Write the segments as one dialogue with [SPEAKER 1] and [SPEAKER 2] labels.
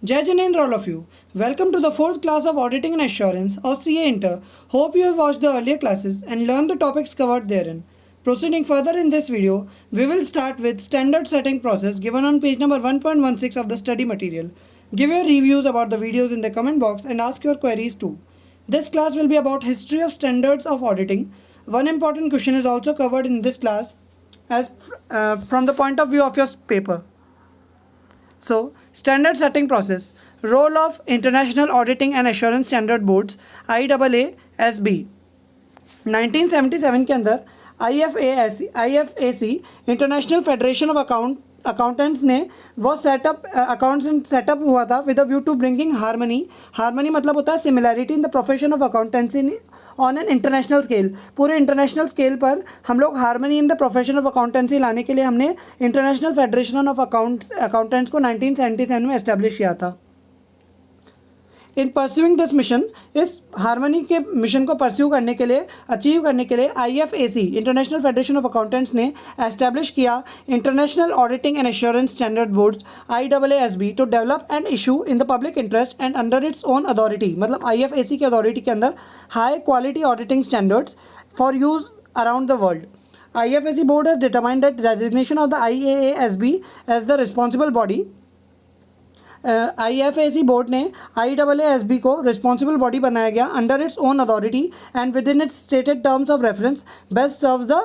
[SPEAKER 1] Jai Janendra, all of you. Welcome to the fourth class of Auditing and Assurance or CA Inter. Hope you have watched the earlier classes and learned the topics covered therein. Proceeding further in this video, we will start with standard setting process given on page number 1.16 of the study material. Give your reviews about the videos in the comment box and ask your queries too. This class will be about history of standards of auditing. One important question is also covered in this class as from the point of view of your paper. So, standard setting process. Role of International Auditing and Assurance Standard Boards IAASB 1977 के अंदर IFAC international federation of accountants ने वो setup हुआ था with a view to bringing harmony मतलब होता है similarity in the profession of accountancy on an international scale. पूरे इंटरनेशनल स्केल पर हम लोग harmony in the profession of accountancy लाने के लिए हमने इंटरनेशनल फेडरेशन ऑफ अकाउंटेंट्स को 1977 में एस्टेब्लिश किया था। इन परस्यूइंग दिस मिशन, इस हार्मनी के मिशन को परस्यू करने के लिए, अचीव करने के लिए IFAC international federation of accountants ने एस्टैब्लिश किया international auditing and assurance standard boards IAASB to develop and issue in the public interest and under its own authority. मतलब IFAC की अथॉरिटी के अंदर high quality auditing standards for use around the world. IFAC board has determined that designation of the IAASB as the responsible body IFAC board ने IAASB को responsible body बनाया गया under its own authority and with in its stated terms of reference best serves the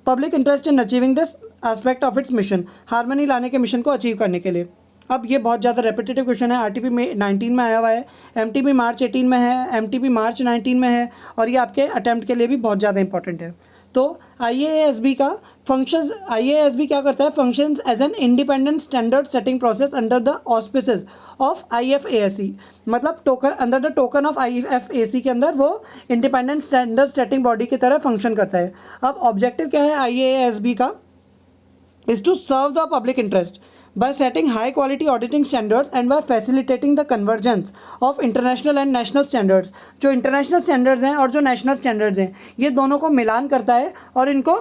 [SPEAKER 1] public interest in achieving this aspect of its mission. Harmony लाने के mission को achieve करने के लिए। अब ये बहुत ज़्यादा रेपिटेटिव क्वेश्चन है। RTP में 19 में आया हुआ है, MTP मार्च 18 में है, MTP मार्च 19 में है और ये आपके अटैम्प्ट के लिए भी बहुत ज़्यादा इंपॉर्टेंट है। तो IAASB का फंक्शंस, IAASB क्या करता है? Functions as an independent standard setting process under the auspices of IFAC। मतलब token under the token of IFAC के अंदर वो इंडिपेंडेंट स्टैंडर्ड सेटिंग बॉडी की तरह फंक्शन करता है। अब ऑब्जेक्टिव क्या है IAASB का? Is to serve the public interest by setting high quality auditing standards and by facilitating the convergence of international and national standards। जो international standards हैं और जो national standards हैं ये दोनों को मिलान करता है और इनको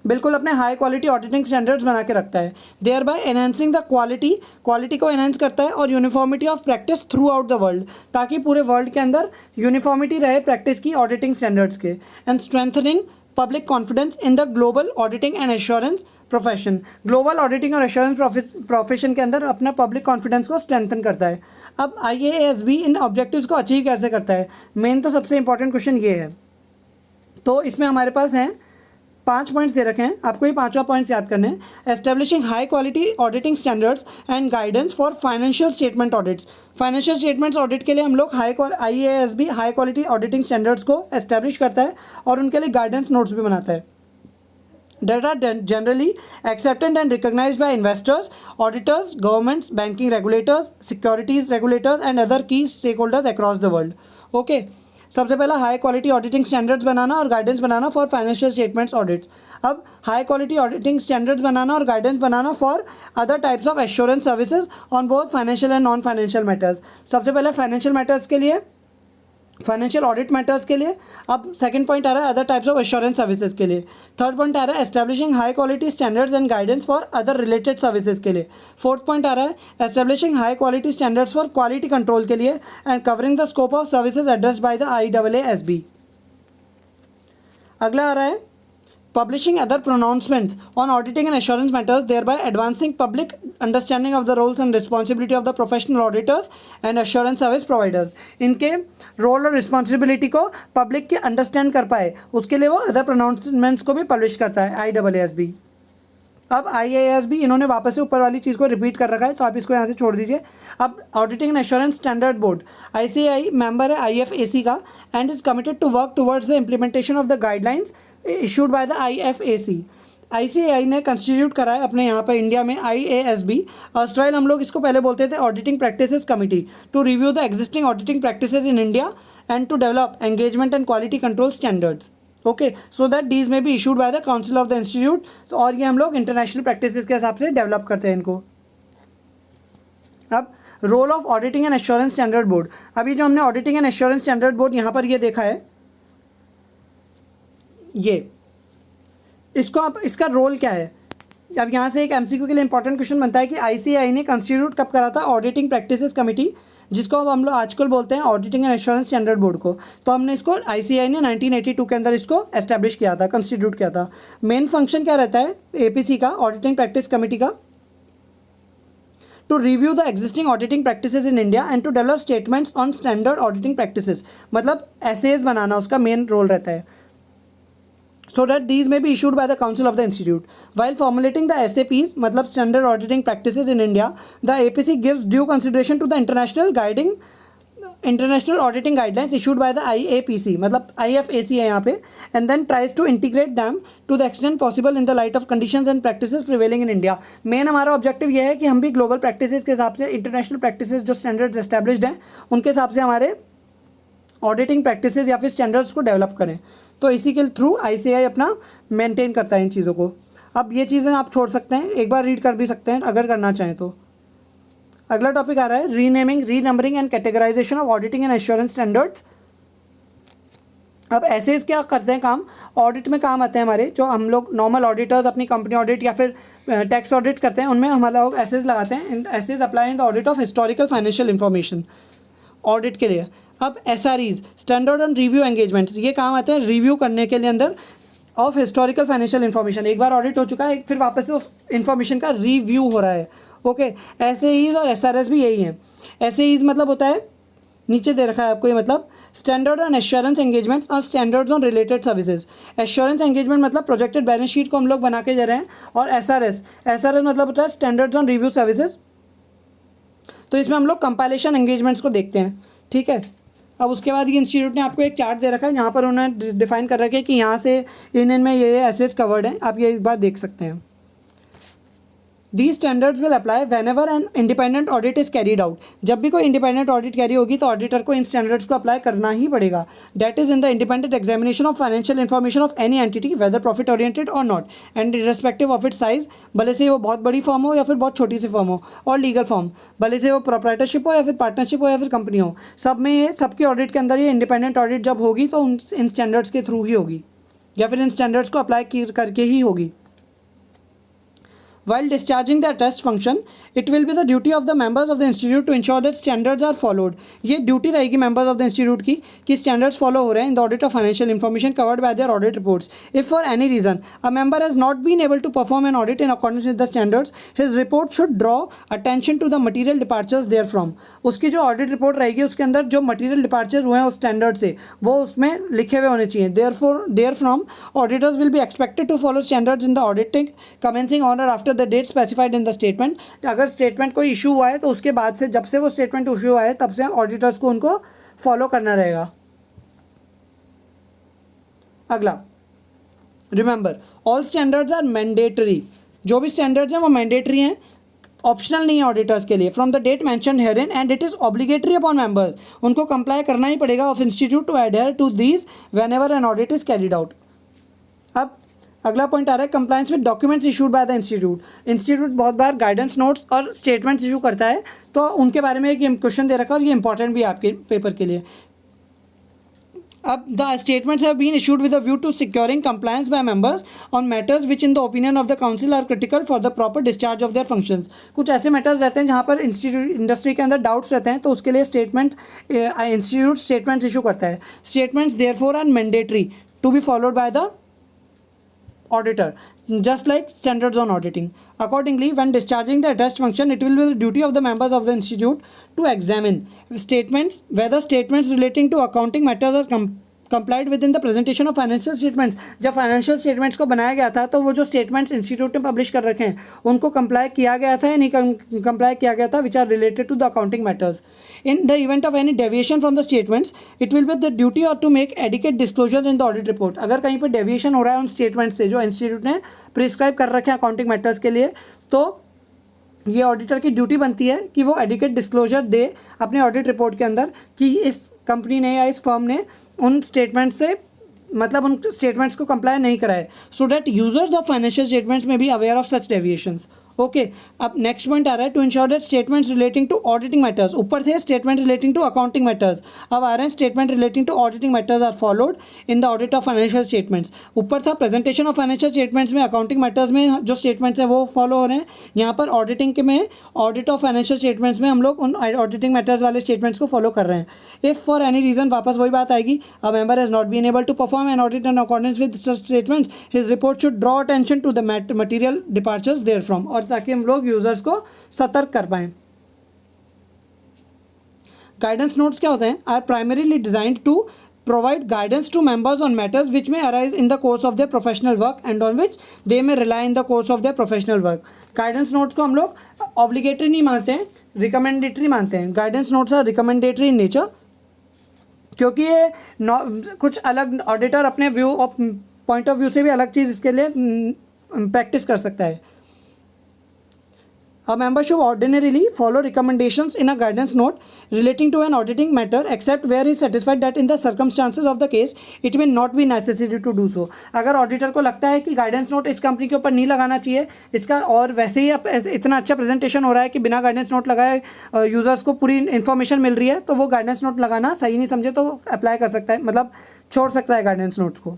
[SPEAKER 1] बिल्कुल अपने हाई क्वालिटी ऑडिटिंग स्टैंडर्ड्स बना के रखता है। Thereby enhancing the quality को एनहेंस करता है और uniformity of practice throughout the world, ताकि पूरे वर्ल्ड के अंदर यूनिफॉर्मिटी रहे प्रैक्टिस की ऑडिटिंग स्टैंडर्ड्स के। And strengthening public confidence in the global auditing and assurance profession. Global auditing और एश्योरेंस प्रोफेशन के अंदर अपना पब्लिक कॉन्फिडेंस को स्ट्रेंथन करता है। अब IAASB इन ऑब्जेक्टिव्स को अचीव कैसे करता है? मेन तो सबसे इंपॉर्टेंट क्वेश्चन ये है। तो इसमें हमारे पास हैं 5 पॉइंट्स दे रखे हैं, आपको ये 5वां पॉइंट्स याद करने हैं। Establishing high quality auditing standards and guidance for financial statement audits. Financial statements audit के लिए हम लोग IAASB high quality auditing standards को एस्टेब्लिश करता है और उनके लिए गाइडेंस नोट्स भी बनाता है। That are generally accepted and recognized by investors, auditors, governments, banking regulators, securities regulators and other key stakeholders across the world. Okay. सबसे पहला हाई क्वालिटी ऑडिटिंग स्टैंडर्ड्स बनाना और guidance banana for financial statements audits. अब high quality auditing standards बनाना और guidance banana for other types of assurance services on both financial and non financial matters. सबसे पहले financial matters के लिए, financial audit matters के लिए। अब सेकंड पॉइंट आ रहा है other types of assurance services के लिए। थर्ड पॉइंट आ रहा है establishing high quality standards and guidance for other related services के लिए। फोर्थ पॉइंट आ रहा है establishing high quality standards for quality control के लिए and covering the scope of services addressed by the IAASB। अगला आ रहा है publishing other pronouncements on auditing and assurance matters, thereby advancing public understanding of the roles and responsibility of the professional auditors and assurance service providers। इनके role और responsibility को public के understand कर पाए उसके लिए वो अदर प्रोनाउंसमेंट्स को भी पब्लिश करता है IAASB। अब IAASB इन्होंने वापस से ऊपर वाली चीज़ को रिपीट कर रखा है तो आप इसको यहाँ से छोड़ दीजिए। अब auditing and assurance standard board ICAI member है IFAC का and is committed to work towards the implementation of the guidelines issued by the IFAC। ICAI ने कंस्टिट्यूट करा है अपने यहाँ पर इंडिया में IASB। ऑस्ट्रेल हम लोग इसको पहले बोलते थे auditing practices committee, to review the existing auditing practices in India and to develop engagement and quality control standards. Okay, so that these may be issued by the council of the institute. और ये हम लोग international practices के हिसाब से develop करते हैं इनको। अब role of auditing and assurance standard board. अभी जो हमने auditing and assurance standard board यहाँ पर ये देखा है, ये इसको आप, इसका रोल क्या है? अब यहाँ से एक एमसीक्यू के लिए इंपॉर्टेंट क्वेश्चन बनता है कि आईसीएआई ने कंस्टिट्यूट कब करा था ऑडिटिंग प्रैक्टिसेस कमेटी, जिसको अब हम लोग आजकल बोलते हैं auditing and assurance standard board को। तो हमने इसको आईसीएआई ने 1982 के अंदर इसको एस्टैब्लिश किया था, कंस्टिट्यूट किया था। मेन फंक्शन क्या रहता है एपीसी का, ऑडिटिंग प्रैक्टिस कमेटी का? To review the existing auditing practices in India and to develop statements on standard auditing practices, मतलब एसेज बनाना उसका मेन रोल रहता है। So that these may be issued by the Council of the Institute. While formulating the SAPs, मतलब Standard Auditing Practices in India, the APC gives due consideration to the international auditing guidelines issued by the IAPC, मतलब IFAC है यहाँ पे, and then tries to integrate them to the extent possible in the light of conditions and practices prevailing in India. Main हमारा objective ये है कि हम भी ग्लोबल प्रैक्टिसेस के हिसाब से, इंटरनेशनल प्रैक्टिसेस जो स्टैंडर्ड्स एस्टैब्लिश्ड हैं उनके हिसाब से हमारे ऑडिटिंग प्रैक्टिसेस या फिर स्टैंडर्ड्स को डेवलप करें। तो इसी के थ्रू आईसीएआई अपना मेंटेन करता है इन चीज़ों को। अब ये चीज़ें आप छोड़ सकते हैं, एक बार रीड कर भी सकते हैं अगर करना चाहें तो। अगला टॉपिक आ रहा है renaming, renumbering and categorisation of auditing and assurance standards. अब ऐसे क्या करते हैं काम, ऑडिट में काम आते हैं हमारे, जो हम लोग नॉर्मल ऑडिटर्स अपनी कंपनी ऑडिट या फिर टैक्स ऑडिट करते हैं, उनमें हमारे लोग एसेज लगाते हैं। SAs apply in the audit of historical financial information audit के लिए। अब SREs, standard and review engagements, ये काम आते हैं रिव्यू करने के लिए अंदर ऑफ हिस्टोरिकल फाइनेंशियल इन्फॉर्मेशन। एक बार ऑडिट हो चुका है, फिर वापस से उस इन्फॉर्मेशन का रिव्यू हो रहा है। ओके, एसएईज और एसआरएस भी यही हैं। एसएईज मतलब होता है, नीचे दे रखा है आपको ये, मतलब स्टैंडर्ड एंड एश्योरेंस एंगेजमेंट्स और standards on related services. Assurance engagement मतलब प्रोजेक्टेड बैलेंस शीट को हम लोग बना के दे रहे हैं, और एसआरएस मतलब होता है स्टैंडर्ड्स ऑन रिव्यू सर्विसेज। तो इसमें हम लोग कंपाइलेशन एंगेजमेंट्स को देखते हैं, ठीक है। अब उसके बाद ये इंस्टीट्यूट ने आपको एक चार्ट दे रखा है, यहाँ पर उन्होंने डिफाइन कर रखा है कि यहाँ से इनमें ये एसेज कवर्ड हैं, आप ये एक बार देख सकते हैं। These standards will apply whenever an independent audit is carried out. जब भी कोई इंडिपेंडेंट ऑडिट कैरी होगी तो ऑडिटर को इन स्टैंडर्ड्स को अप्लाई करना ही पड़ेगा। That is in the independent examination of financial information of any entity, whether profit oriented or not, and irrespective of its size, भले से वो बहुत बड़ी फर्म हो या फिर बहुत छोटी सी फर्म हो, और लीगल फर्म, भले से वो प्रोप्राइटरशिप हो या फिर पार्टनरशिप हो या फिर कंपनी हो, सब में ये सबके ऑडिट के अंदर ये इंडिपेंडेंट ऑडिट जब होगी तो इन स्टैंडर्ड्स के थ्रू ही होगी, या फिर इन स्टैंडर्ड्स को अप्लाई करके ही होगी। While discharging their test function, it will be the duty of the members of the institute to ensure that standards are followed. ये ड्यूटी रहेगी members of the institute की कि standards follow हो रहे हैं in the audit of financial information covered by their audit reports. If for any reason a member has not been able to perform an audit in accordance with the standards, his report should draw attention to the material departures therefrom. उसकी जो audit report रहेगी उसके अंदर जो material departure हुए हैं उस standard से वो उसमें लिखे हुए होने चाहिए। Therefrom, auditors will be expected to follow standards in the auditing commencing on or after the date specified in the statement. अगर स्टेटमेंट कोई इशू हुआ है तो उसके बाद से, जब से वो स्टेटमेंट इशू हुआ है तब से ऑडिटर्स को उनको फॉलो करना रहेगा। अगला, remember all standards are mandatory. जो भी स्टैंडर्ड्स हैं वो मैंडेटरी हैं, ऑप्शनल नहीं है ऑडिटर्स के लिए। From the date mentioned herein and it is obligatory upon members, उनको कंप्लाई करना ही पड़ेगा of institute to adhere to these whenever an audit is carried out. अब अगला पॉइंट आ रहा है compliance with documents issued by the institute. Institute बहुत बार गाइडेंस नोट्स और स्टेटमेंट्स इशू करता है, तो उनके बारे में एक क्वेश्चन दे रखा है और ये इंपॉर्टेंट भी है आपके पेपर के लिए। अब the statements have been issued with a view to securing compliance by members on matters which in the opinion of the council are critical for the proper discharge of their functions. कुछ ऐसे matters रहते हैं जहाँ पर industry के अंदर doubts रहते हैं, तो उसके लिए इंस्टीट्यूट स्टेटमेंट्स इशू करता है। Statements therefore are mandatory to be followed by the auditor, just like standards on auditing. Accordingly, when discharging the attest function, it will be the duty of the members of the institute to examine statements, whether statements relating to accounting matters are complied with in the presentation of financial statements. जब financial statements को बनाया गया था तो वो जो statements institute ने publish कर रखे हैं उनको कंप्लाई किया गया था या नहीं कंप्लाई किया गया था, which are related to the accounting matters. In the event of any deviation from the statements, it will be the duty और to make adequate disclosure in the audit report. अगर कहीं पर डेविएशन हो रहा है उन स्टेटमेंट से जो इंस्टीट्यूट ने प्रिस्क्राइब कर रखे हैं अकाउंटिंग मैटर्स के लिए, तो ये ऑडिटर की ड्यूटी बनती है कि वो एडिकेट डिस्क्लोजर दे अपने ऑडिट रिपोर्ट के अंदर कि इस कंपनी ने या इस फर्म ने उन स्टेटमेंट से, मतलब उन स्टेटमेंट्स को कंप्लाई नहीं कराए, so that users of financial statements में भी aware of such deviations. Okay, अब नेक्स्ट पॉइंट आ रहा है to ensure that statements relating to auditing matters. ऊपर थे statement relating to accounting matters, अब आ रहे हैं statement relating to auditing matters are followed in the audit of financial statements. ऊपर था प्रेजेंटेशन ऑफ फाइनेंशियल स्टेटमेंट्स में, अकाउंटिंग मैटर्स में जो स्टेटमेंट्स हैं वो फॉलो हो रहे हैं। यहाँ पर ऑडिटिंग के में ऑडिट ऑफ फाइनेंशियल स्टेटमेंट्स में हम लोग उन ऑडिटिंग मैटर्स वाले स्टेटमेंट्स को फॉलो कर रहे हैं। इफ़ फॉर एनी रीजन, वापस वही बात आएगी, a member has not been able to perform an audit in accordance with such statements, his report should draw attention to the material departures therefrom, और ताकि हम लोग यूजर्स को सतर्क कर पाएं। गाइडेंस नोट्स क्या होते हैं? Are primarily designed to provide guidance to members on matters which may arise in the course of their professional work and on which they may rely in the course of their professional work. Guidance notes को हम लोग obligatory नहीं मानते हैं, recommendatory मानते हैं। Guidance notes are recommendatory in nature, क्योंकि ये कुछ अलग ऑडिटर अपने view of point of view से भी अलग चीज़ इसके लिए प्रैक्टिस कर सकता है। A member should ordinarily follow recommendations in a guidance note relating to an auditing matter except where he is satisfied that in the circumstances of the case it may not be necessary to do so. अगर auditor को लगता है कि guidance note इस company के ऊपर नहीं लगाना चाहिए, इसका और वैसे ही इतना अच्छा प्रेजेंटेशन हो रहा है कि बिना गाइडेंस नोट लगाए यूज़र्स को पूरी इन्फॉर्मेशन मिल रही है, तो वो गाइडेंस नोट लगाना सही नहीं समझे तो अप्लाई कर सकता है, मतलब छोड़ सकता है गाइडेंस नोट्स को।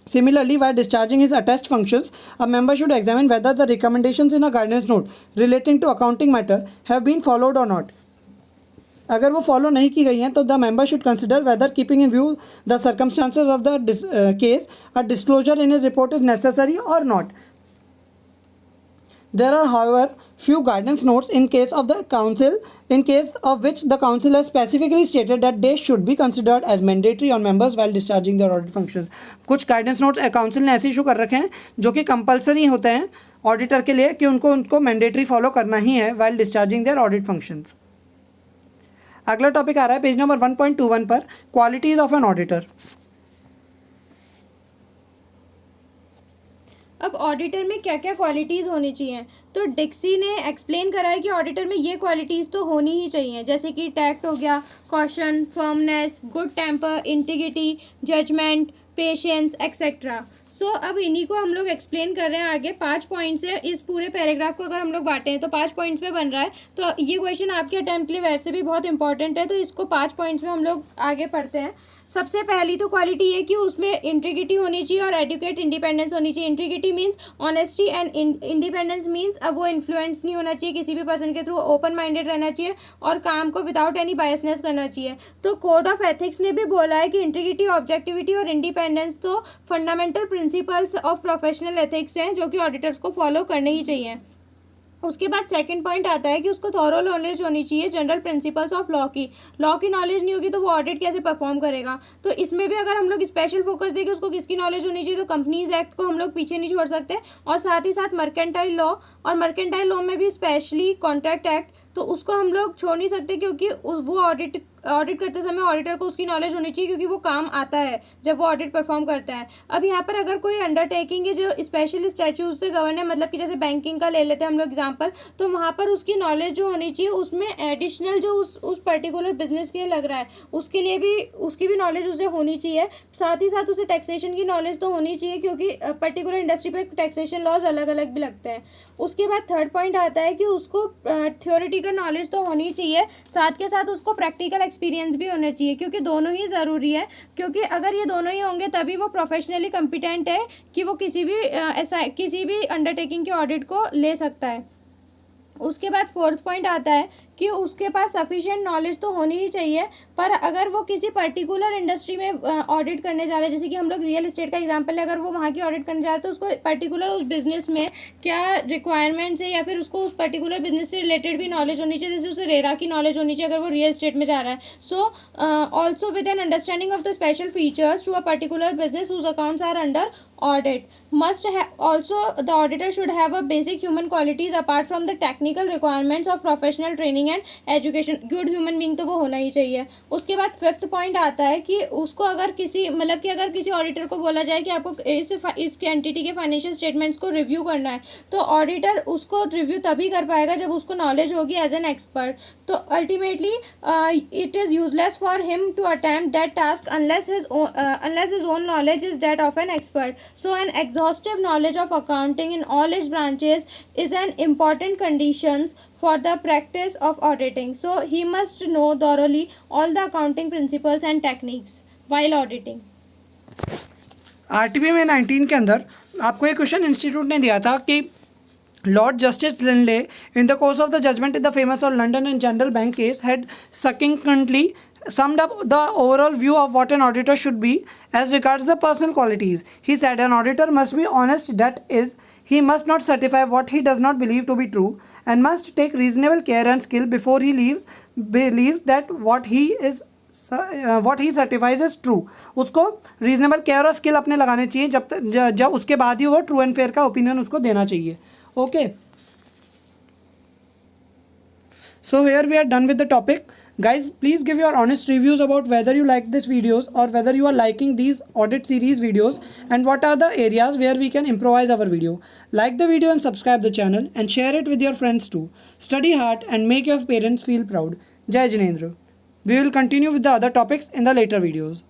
[SPEAKER 1] Similarly, while discharging his attest functions, a member should examine whether the recommendations in a guidance note relating to accounting matter have been followed or not. अगर वो फॉलो नहीं की गई हैं तो the member should consider whether keeping in view the circumstances of the case a disclosure in his report is necessary और not. There are, however, few guidance notes in case of which the council has specifically stated that they should be considered as mandatory on members while discharging their audit functions. कुछ guidance notes council ने ऐसे issue कर रखे हैं जो कि compulsory होते हैं ऑडिटर के लिए कि उनको मैंडेटरी फॉलो करना ही है while discharging their audit functions. अगला टॉपिक आ रहा है पेज नंबर 1.21 पर, क्वालिटीज ऑफ एन ऑडिटर।
[SPEAKER 2] अब ऑडिटर में क्या क्या क्वालिटीज़ होनी चाहिए, तो डिक्सी ने एक्सप्लेन करा है कि ऑडिटर में ये क्वालिटीज़ तो होनी ही चाहिए, जैसे कि टैक्ट हो गया, caution, firmness, good temper, integrity, judgement, patience etcetera. So अब इन्हीं को हम लोग एक्सप्लेन कर रहे हैं आगे। 5 पॉइंट्स है, इस पूरे पैराग्राफ को अगर हम लोग बांटें तो 5 पॉइंट्स में बन रहा है, तो ये क्वेश्चन आपके अटेम्प्ट के लिए वैसे भी बहुत इंपॉर्टेंट है, तो इसको 5 पॉइंट्स में हम लोग आगे पढ़ते हैं। सबसे पहली तो क्वालिटी ये कि उसमें इंटीग्रिटी होनी चाहिए और एडुकेट इंडिपेंडेंस होनी चाहिए। Integrity means honesty and independence means अब वो इन्फ्लुएंस नहीं होना चाहिए किसी भी पर्सन के थ्रू, ओपन माइंडेड रहना चाहिए और काम को विदाउट एनी बायसनेस करना चाहिए। तो कोड ऑफ एथिक्स ने भी बोला है कि इंटीग्रिटी, ऑब्जेक्टिविटी और इंडिपेंडेंस तो fundamental principles of professional ethics हैं जो कि ऑडिटर्स को फॉलो करने ही चाहिए। उसके बाद सेकंड पॉइंट आता है कि उसको थॉरो नॉलेज होनी चाहिए जनरल प्रिंसिपल्स ऑफ लॉ की नॉलेज नहीं होगी तो वो ऑडिट कैसे परफॉर्म करेगा। तो इसमें भी अगर हम लोग स्पेशल फोकस दें कि उसको किसकी नॉलेज होनी चाहिए, तो कंपनीज एक्ट को हम लोग पीछे नहीं छोड़ सकते, और साथ ही साथ मर्केंटाइल लॉ, और मर्केंटाइल लॉ में भी स्पेशली कॉन्ट्रैक्ट एक्ट, तो उसको हम लोग छोड़ नहीं सकते क्योंकि वो ऑडिट करते समय ऑडिटर को उसकी नॉलेज होनी चाहिए क्योंकि वो काम आता है जब वो ऑडिट परफॉर्म करता है। अब यहाँ पर अगर कोई अंडरटेकिंग है जो स्पेशल स्टैट्यूट से गवर्न है, मतलब कि जैसे बैंकिंग का ले लेते हैं हम लोग एग्जांपल, तो वहाँ पर उसकी नॉलेज जो होनी चाहिए उसमें एडिशनल जो उस पर्टिकुलर बिजनेस के लिए लग रहा है उसके लिए भी उसकी भी नॉलेज उसे होनी चाहिए। साथ ही साथ उसे टैक्सेशन की नॉलेज तो होनी चाहिए क्योंकि पर्टिकुलर इंडस्ट्री पर टैक्सेशन लॉज अलग अलग भी लगते हैं। उसके बाद थर्ड पॉइंट आता है कि उसको थ्योरेटिकल नॉलेज तो होनी चाहिए, साथ के साथ उसको प्रैक्टिकल एक्सपीरियंस भी होना चाहिए क्योंकि दोनों ही ज़रूरी है, क्योंकि अगर ये दोनों ही होंगे तभी वो प्रोफेशनली कॉम्पिटेंट है कि वो किसी भी अंडरटेकिंग के ऑडिट को ले सकता है। उसके बाद फोर्थ पॉइंट आता है कि उसके पास सफिशिएंट नॉलेज तो होनी ही चाहिए, पर अगर वो किसी पर्टिकुलर इंडस्ट्री में ऑडिट करने जा रहे हैं, जैसे कि हम लोग रियल एस्टेट का एग्जांपल है, अगर वो वहाँ की ऑडिट करने जा रहे हैं तो उसको पर्टिकुलर उस बिजनेस में क्या रिक्वायरमेंट्स है या फिर उसको उस पर्टिकुलर बिजनेस से रिलेटेड भी नॉलेज होनी चाहिए, जैसे उसे रेरा की नॉलेज होनी चाहिए अगर वो रियल एस्टेट में जा रहा है। So also with an understanding of the special features to a particular business whose accounts are under audit must have also the auditor should have a basic human qualities apart from the technical requirements of professional training and education, good human being तो वो होना ही चाहिए। उसके बाद 5th point आता है कि उसको अगर किसी मतलब कि अगर किसी ऑडिटर को बोला जाए कि आपको इस एंटिटी के फाइनेंशियल स्टेटमेंट्स को रिव्यू करना है, तो ऑडिटर उसको रिव्यू तभी कर पाएगा जब उसको नॉलेज होगी एज एन एक्सपर्ट। तो ultimately it is useless for him to attempt that task unless his own knowledge is that of an expert. So an exhaustive knowledge of accounting in all its branches is an important condition for the practice of auditing. So he must know thoroughly all the accounting principles and techniques while auditing.
[SPEAKER 1] RTP में 19 के अंदर आपको एक question institute ने दिया था कि Lord Justice Lindley, in the course of the judgment in the famous of London and General Bank case, had succinctly summed up the overall view of what an auditor should be as regards the personal qualities. He said an auditor must be honest, that is, he must not certify what he does not believe to be true, and must take reasonable care and skill before he believes that what he certifies is true. उसको reasonable care और skill अपने लगाने चाहिए जब उसके बाद ही वो true and fair का ओपिनियन उसको देना चाहिए. Okay, so here we are done with the topic. Guys, please give your honest reviews about whether you like these videos or whether you are liking these audit series videos, and what are the areas where we can improvise our video. Like the video and subscribe the channel and share it with your friends too. Study hard and make your parents feel proud. Jai Jinendra. We will continue with the other topics in the later videos.